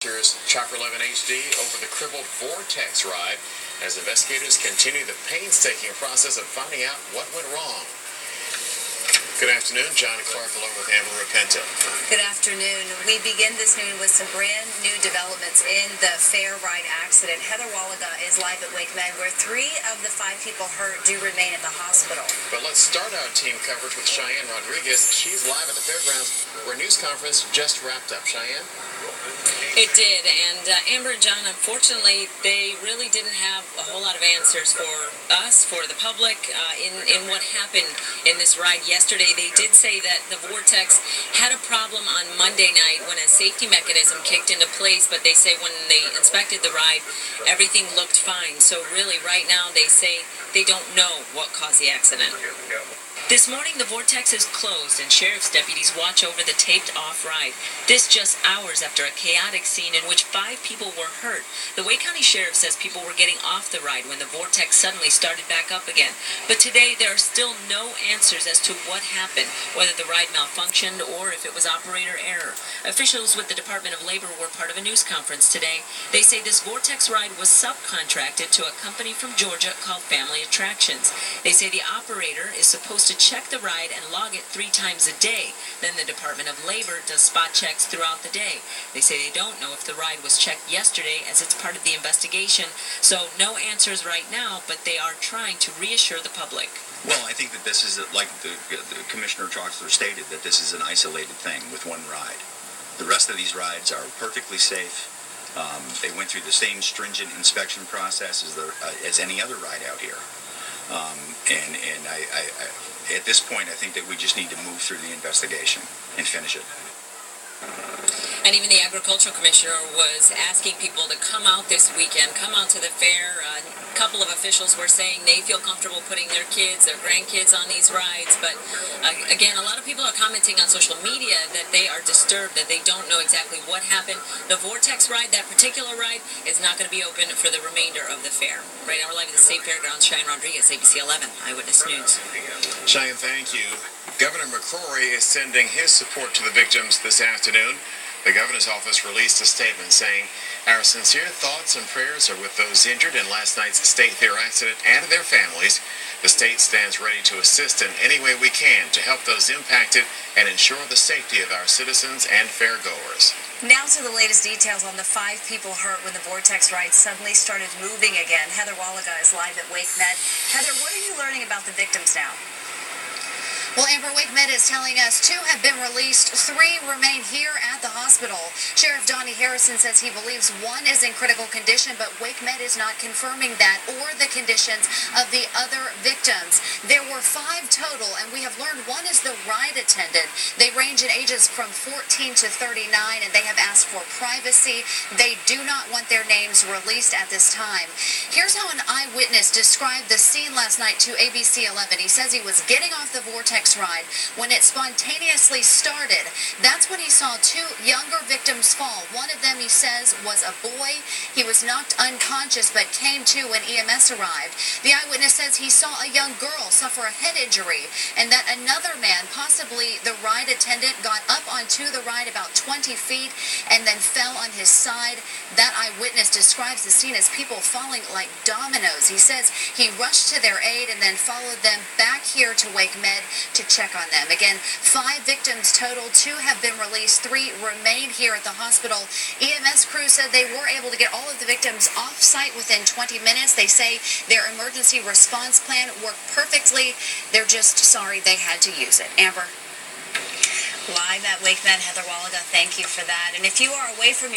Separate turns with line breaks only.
Here's Chopper 11 HD over the crippled Vortex ride as investigators continue the painstaking process of finding out what went wrong. Good afternoon, John Clark along with Amber Rapenta.
Good afternoon. We begin this noon with some brand new developments in the fair ride accident. Heather Wallaga is live at WakeMed, where 3 of the 5 people hurt do remain at the hospital.
But let's start our team coverage with Cheyenne Rodriguez. She's live at the fairgrounds where a news conference just wrapped up. Cheyenne?
It did, and Amber and John, unfortunately, they really didn't have a whole lot of answers for us, for the public, in what happened in this ride yesterday. They did say that the Vortex had a problem on Monday night when a safety mechanism kicked into place, but they say when they inspected the ride, everything looked fine. So really, right now, they say they don't know what caused the accident. This morning, the Vortex is closed and sheriff's deputies watch over the taped-off ride. This just hours after a chaotic scene in which 5 people were hurt. The Wake County Sheriff says people were getting off the ride when the Vortex suddenly started back up again. But today, there are still no answers as to what happened, whether the ride malfunctioned or if it was operator error. Officials with the Department of Labor were part of a news conference today. They say this Vortex ride was subcontracted to a company from Georgia called Family Attractions. They say the operator is supposed to check the ride and log it 3 times a day. Then the Department of Labor does spot checks throughout the day. They say they don't know if the ride was checked yesterday as it's part of the investigation. So no answers right now, but they are trying to reassure the public.
Well, I think that this is, like the Commissioner Troxler stated, that this is an isolated thing with one ride. The rest of these rides are perfectly safe. They went through the same stringent inspection process as any other ride out here. And at this point, I think that we just need to move through the investigation and finish it.
And even the agricultural commissioner was asking people to come out this weekend, come out to the fair. A couple of officials were saying they feel comfortable putting their kids, their grandkids on these rides. But again, a lot of people are commenting on social media that they are disturbed, that they don't know exactly what happened. The Vortex ride, that particular ride, is not going to be open for the remainder of the fair. Right now, we're live at the State Fairgrounds. Cheyenne Rodriguez, ABC 11, Eyewitness News.
Cheyenne, thank you. Governor McCrory is sending his support to the victims this afternoon. The governor's office released a statement saying, "Our sincere thoughts and prayers are with those injured in last night's state fair accident and their families. The state stands ready to assist in any way we can to help those impacted and ensure the safety of our citizens and fairgoers."
Now to the latest details on the 5 people hurt when the Vortex ride suddenly started moving again. Heather Wallaga is live at WakeMed. Heather, what are you learning about the victims now?
Well, Amber, WakeMed is telling us 2 have been released, 3 remain here at the hospital. Sheriff Donnie Harrison says he believes 1 is in critical condition, but WakeMed is not confirming that or the conditions of the other victims. There were 5 total, and we have learned 1 is the ride attendant. They range in ages from 14 to 39, and they have asked for privacy. They do not want their names released at this time. Here's how an eyewitness described the scene last night to ABC 11. He says he was getting off the Vortex ride when it spontaneously started. That's when he saw 2 younger victims fall. One of them, he says, was a boy. He was knocked unconscious but came to when EMS arrived. The eyewitness says he saw a young girl suffer a head injury and that another man, possibly the ride attendant, got up onto the ride about 20 feet and then fell on his side. That eyewitness describes the scene as people falling like dominoes. He says he rushed to their aid and then followed them back here to WakeMed to check on them. Again, 5 victims total, 2 have been released, 3 remain here at the hospital. EMS crew said they were able to get all of the victims off-site within 20 minutes. They say their emergency response plan worked perfectly. They're just sorry they had to use it. Amber?
Live at WakeMed, Heather Wallaga, thank you for that. And if you are away from